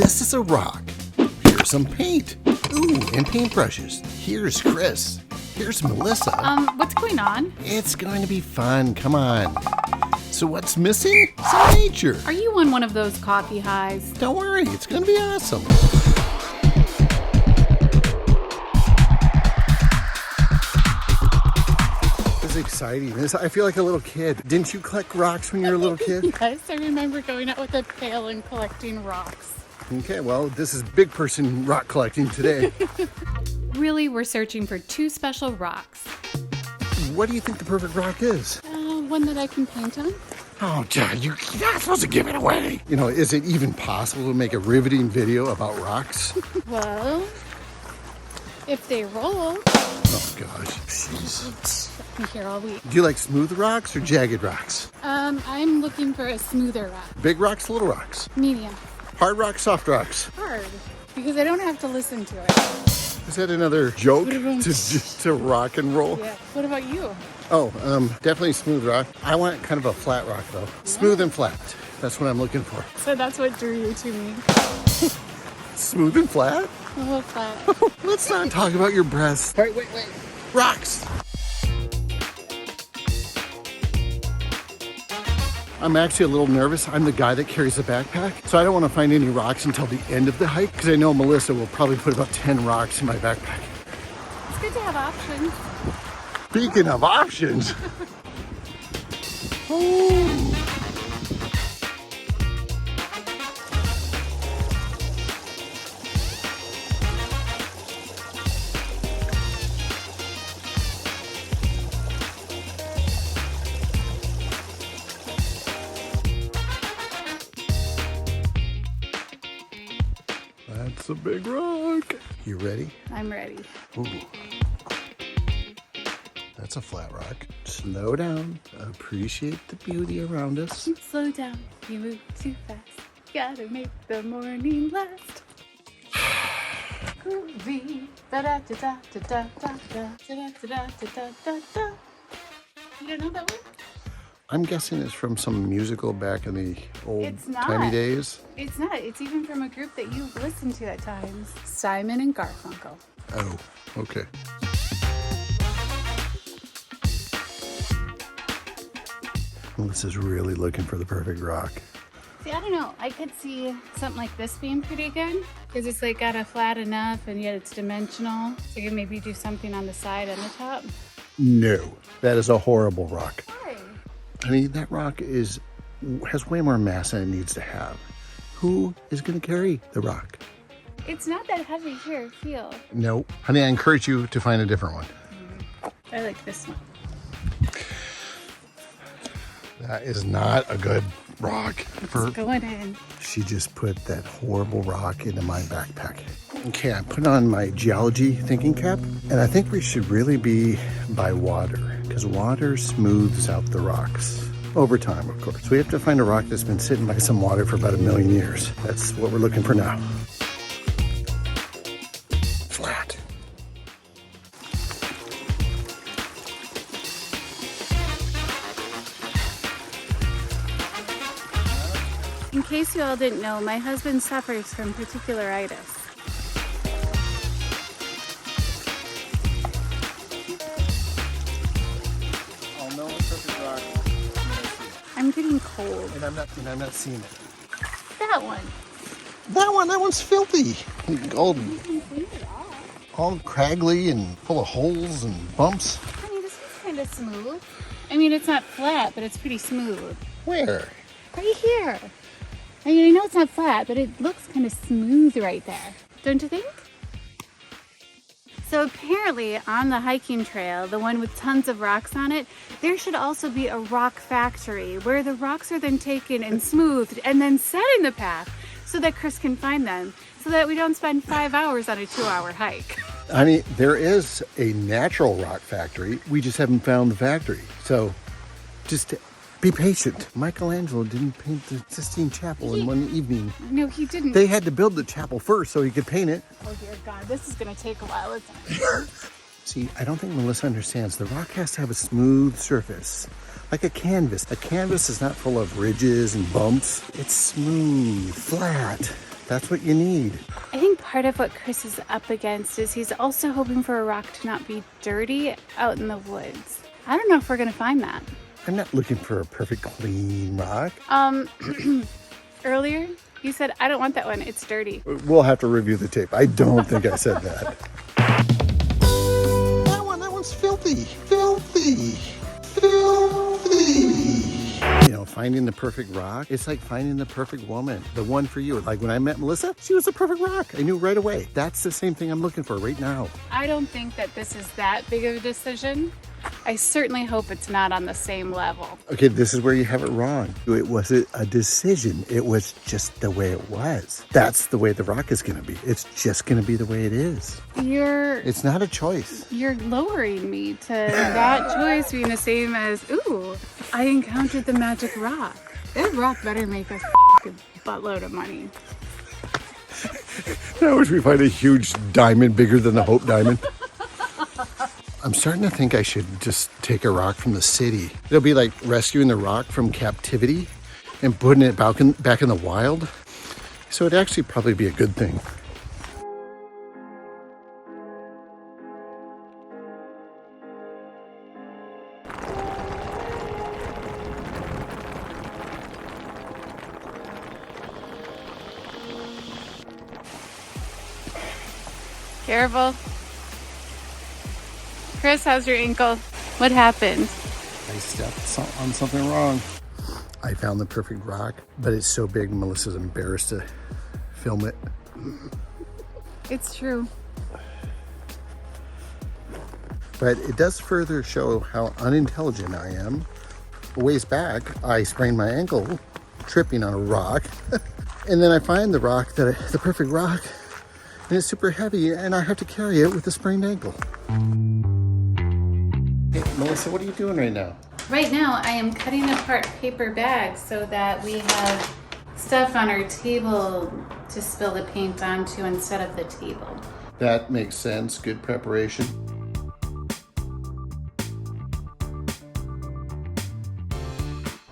This is a rock. Here's some paint. Ooh, and paintbrushes. Here's Chris. Here's Melissa. What's going on? It's going to be fun. Come on. So what's missing? Some nature. Are you on one of those coffee highs? Don't worry, it's going to be awesome. This is exciting. I feel like a little kid. Didn't you collect rocks when you were a little kid? Yes, I remember going out with a pail and collecting rocks. Okay, well, this is big person rock collecting today. Really, we're searching for 2 special rocks. What do you think the perfect rock is? One that I can paint on. Oh, John, you're not supposed to give it away. You know, is it even possible to make a riveting video about rocks? Well, if they roll. Oh, gosh. Jeez. I'm here all week. Do you like smooth rocks or jagged rocks? I'm looking for a smoother rock. Big rocks, little rocks? Medium. Hard rocks, soft rocks? Hard. Because I don't have to listen to it. Is that another joke to rock and roll? Yeah. What about you? Oh, definitely smooth rock. I want kind of a flat rock though. Smooth and flat. That's what I'm looking for. So that's what drew you to me. Smooth and flat? A little flat. Let's not talk about your breasts. All right, wait. Rocks. I'm actually a little nervous. I'm the guy that carries the backpack, so I don't want to find any rocks until the end of the hike because I know Melissa will probably put about 10 rocks in my backpack. It's good to have options. Speaking of options. Oh. That's a big rock. You ready? I'm ready. Ooh. That's a flat rock. Slow down. Appreciate the beauty around us. Slow down. You move too fast. Gotta make the morning last. Groovy. Da da da da da da da da da da da da. You don't know that one? I'm guessing it's from some musical back in the old It's not. timey days. It's not. It's even from a group that you've listened to at times. Simon and Garfunkel. Oh, okay. Melissa's really looking for the perfect rock. See, I don't know. I could see something like this being pretty good because it's like got a flat enough and yet it's dimensional. So you can maybe do something on the side and the top. No, that is a horrible rock. Why? I mean, that rock has way more mass than it needs to have. Who is going to carry the rock? It's not that heavy. Here, feel. No. Honey, I encourage you to find a different one. I like this one. That is not a good rock. It's going in. She just put that horrible rock into my backpack. Okay, I put on my geology thinking cap, and I think we should really be by water, because water smooths out the rocks. Over time, of course. We have to find a rock that's been sitting by some water for about 1 million years. That's what we're looking for now. Flat. In case you all didn't know, my husband suffers from particularitis. I'll know a perfect rock when I see it. I'm getting cold. And I'm not seeing it. That one. That one's filthy. All craggly and full of holes and bumps. Honey, this is kind of smooth. I mean, it's not flat, but it's pretty smooth. Where? Right here. I mean, I know it's not flat, but it looks kind of smooth right there. Don't you think? So apparently on the hiking trail, the one with tons of rocks on it, there should also be a rock factory where the rocks are then taken and smoothed and then set in the path so that Chris can find them, so that we don't spend 5 hours on a 2-hour hike. I mean, there is a natural rock factory. We just haven't found the factory. So just be patient. Michelangelo didn't paint the Sistine Chapel in one evening. No, he didn't. They had to build the chapel first so he could paint it. Oh dear God, this is gonna take a while, isn't it? See, I don't think Melissa understands. The rock has to have a smooth surface, like a canvas. A canvas is not full of ridges and bumps. It's smooth, flat. That's what you need. I think part of what Chris is up against is he's also hoping for a rock to not be dirty out in the woods. I don't know if we're gonna find that. I'm not looking for a perfect clean rock. Earlier you said, I don't want that one, it's dirty. We'll have to review the tape. I don't think I said that. That one's filthy. Filthy. You know, finding the perfect rock, it's like finding the perfect woman, the one for you. Like when I met Melissa, she was the perfect rock. I knew right away. That's the same thing I'm looking for right now. I don't think that this is that big of a decision. I certainly hope it's not on the same level. Okay, this is where you have it wrong. It wasn't a decision. It was just the way it was. That's the way the rock is going to be. It's just going to be the way it is. It's not a choice. You're lowering me to that choice being the same as, ooh, I encountered the magic rock. That rock better make us a buttload of money. I wish we find a huge diamond bigger than the Hope diamond. I'm starting to think I should just take a rock from the city. It'll be like rescuing the rock from captivity and putting it back in the wild. So it'd actually probably be a good thing. Careful. Chris, how's your ankle? What happened? I stepped on something wrong. I found the perfect rock, but it's so big Melissa's embarrassed to film it. It's true. But it does further show how unintelligent I am. A ways back, I sprained my ankle tripping on a rock. And then I find the perfect rock, and it's super heavy, and I have to carry it with a sprained ankle. Hey, Melissa, what are you doing right now? Right now, I am cutting apart paper bags so that we have stuff on our table to spill the paint onto instead of the table. That makes sense. Good preparation.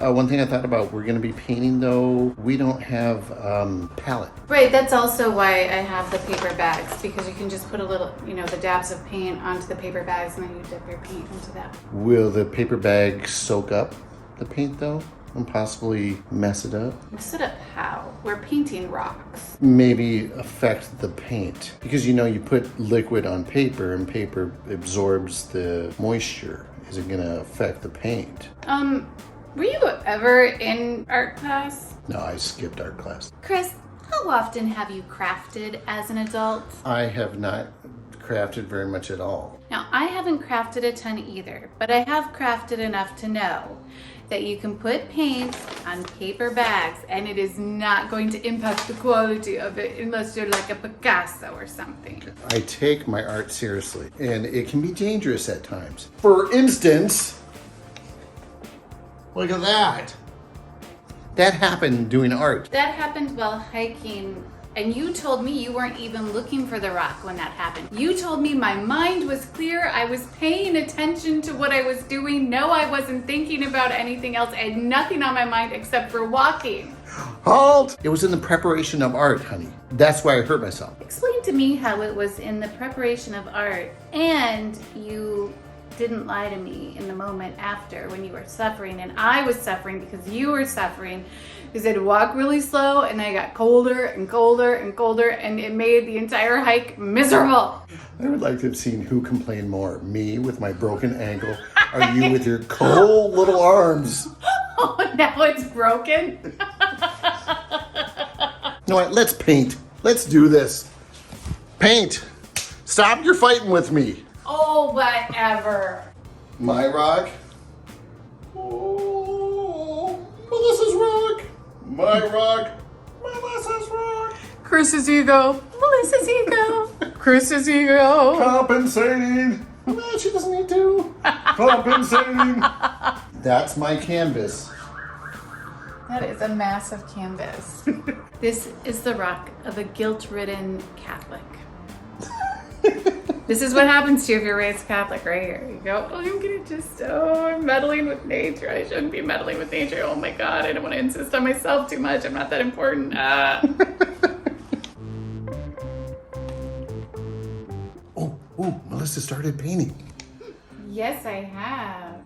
One thing I thought about, we're going to be painting though. We don't have palette. Right, that's also why I have the paper bags, because you can just put a little, the dabs of paint onto the paper bags and then you dip your paint into that. Will the paper bag soak up the paint though and possibly mess it up? Mess it up how? We're painting rocks. Maybe affect the paint. Because you put liquid on paper and paper absorbs the moisture. Is it going to affect the paint? Were you ever in art class? No, I skipped art class. Chris, how often have you crafted as an adult? I have not crafted very much at all. Now, I haven't crafted a ton either, but I have crafted enough to know that you can put paint on paper bags and it is not going to impact the quality of it unless you're like a Picasso or something. I take my art seriously, and it can be dangerous at times. For instance, look at that. That happened doing art. That happened while hiking, and you told me you weren't even looking for the rock when that happened. You told me my mind was clear, I was paying attention to what I was doing. No, I wasn't thinking about anything else. I had nothing on my mind except for walking. Halt! It was in the preparation of art, honey. That's why I hurt myself. Explain to me how it was in the preparation of art and you didn't lie to me in the moment after when you were suffering and I was suffering because you were suffering because I had to walk really slow and I got colder and colder and colder and it made the entire hike miserable. I would like to have seen who complained more, me with my broken ankle or you with your cold little arms. Oh, now it's broken? You know what? Let's paint. Let's do this. Paint. Stop your fighting with me. Oh, whatever. My rock. Oh, Melissa's rock. My rock. Melissa's rock. Chris's ego. Melissa's ego. Chris's ego. Compensating. No, she doesn't need to. Compensating. That's my canvas. That is a massive canvas. This is the rock of a guilt-ridden Catholic. This is what happens to you if you're raised Catholic, right here. You go, I'm meddling with nature. I shouldn't be meddling with nature. Oh my God, I don't want to insist on myself too much. I'm not that important. Ooh, Melissa started painting. Yes, I have.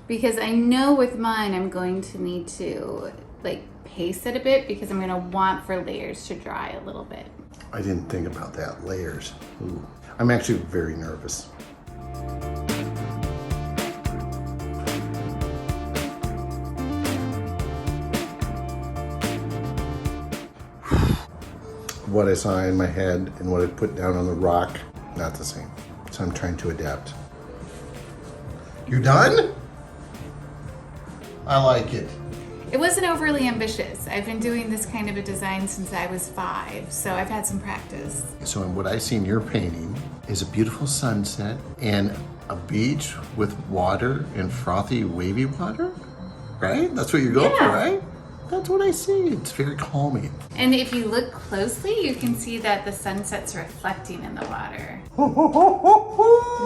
Because I know with mine I'm going to need to like paste it a bit because I'm going to want for layers to dry a little bit. I didn't think about that, layers. Ooh. I'm actually very nervous. What I saw in my head and what I put down on the rock, not the same. So I'm trying to adapt. You done? I like it. It wasn't overly ambitious. I've been doing this kind of a design since I was 5, so I've had some practice. So what I see in your painting is a beautiful sunset and a beach with water and frothy, wavy water, right? That's what you're going for, right? That's what I see. It's very calming. And if you look closely, you can see that the sunset's reflecting in the water.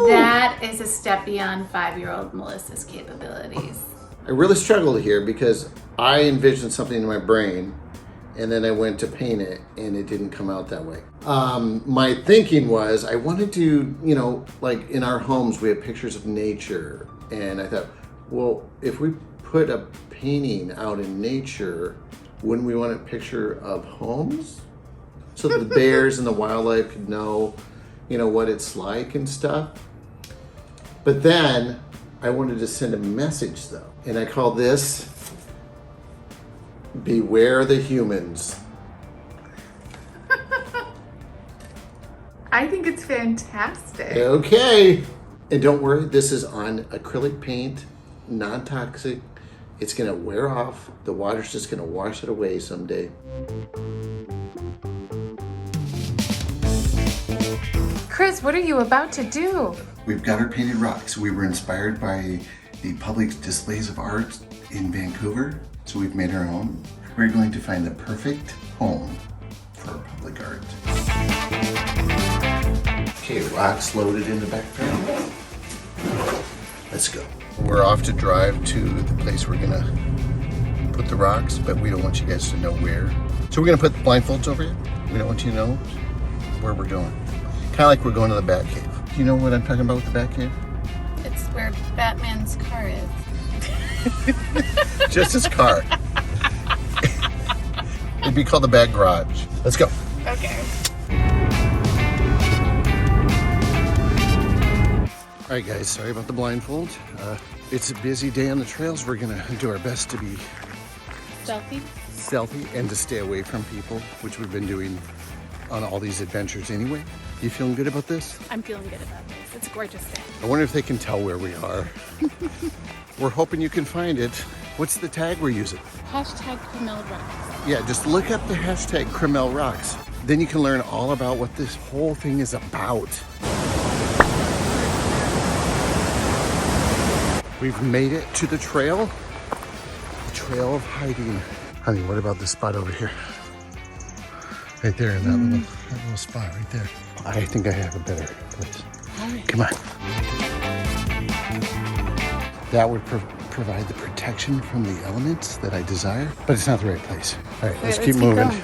That is a step beyond 5-year-old Melissa's capabilities. I really struggled here because I envisioned something in my brain and then I went to paint it and it didn't come out that way. My thinking was I wanted to, you know, like in our homes we have pictures of nature, and I thought, well, if we put a painting out in nature, wouldn't we want a picture of homes so that the bears and the wildlife could know, you know, what it's like and stuff? But then I wanted to send a message though, and I call this Beware the Humans. I think it's fantastic. Okay. And don't worry, this is on acrylic paint, non-toxic. It's gonna wear off. The water's just gonna wash it away someday. Chris, what are you about to do? We've got our painted rocks. We were inspired by the public displays of art in Vancouver, so we've made our own. We're going to find the perfect home for public art. Okay, rocks loaded in the background. Let's go. We're off to drive to the place we're gonna put the rocks, but we don't want you guys to know where. So we're gonna put the blindfolds over you. We don't want you to know where we're going. Kind of like we're going to the Bat Cave. Do you know what I'm talking about with the Bat Cave? It's where Batman's car is. Just his car. It'd be called the Bat Garage. Let's go. Okay. All right, guys, sorry about the blindfold. It's a busy day on the trails. We're gonna do our best to be stealthy and to stay away from people, which we've been doing on all these adventures anyway. You feeling good about this? I'm feeling good about this. It's a gorgeous day. I wonder if they can tell where we are. We're hoping you can find it. What's the tag we're using? Hashtag Cremel Rocks. Yeah, just look up the hashtag Cremel Rocks. Then you can learn all about what this whole thing is about. We've made it to the trail of hiding. Honey, what about this spot over here? Right there in that little spot right there. I think I have a better place. Right. Come on. That would provide the protection from the elements that I desire, but it's not the right place. All right, let's keep moving. Going.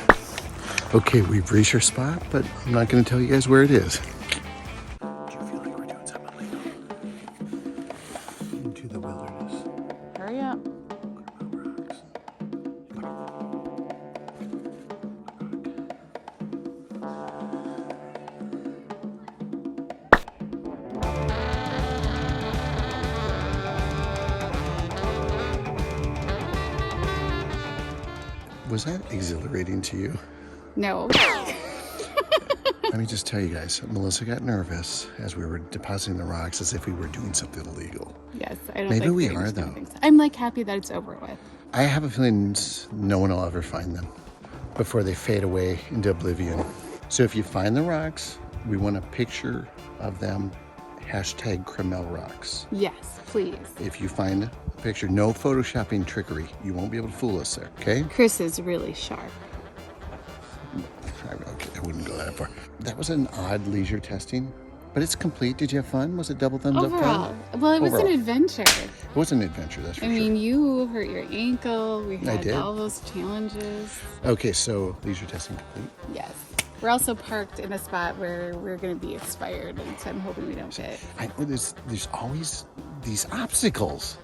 Okay, we've reached our spot, but I'm not going to tell you guys where it is. Do you feel like we're doing something illegal? Into the wilderness. Hurry up. Was that exhilarating to you? No. Let me just tell you guys, Melissa got nervous as we were depositing the rocks as if we were doing something illegal. Yes, I don't Maybe think we we're are, just gonna though. think so. I'm like happy that it's over with. I have a feeling no one will ever find them before they fade away into oblivion. So if you find the rocks, we want a picture of them, hashtag Cremel Rocks. Yes, please. If you find a picture, no photoshopping trickery. You won't be able to fool us there, okay? Chris is really sharp. Okay, I wouldn't go that far. That was an odd leisure testing, but it's complete. Did you have fun? Was it double thumbs up Overall, fun? well, it was an Overall. adventure. It was an adventure, that's for I sure. mean, you hurt your ankle. We had did. all those challenges. Okay, so leisure testing complete. Yes. We're also parked in a spot where we're going to be expired, and so I'm hoping we don't get. I know there's always these obstacles.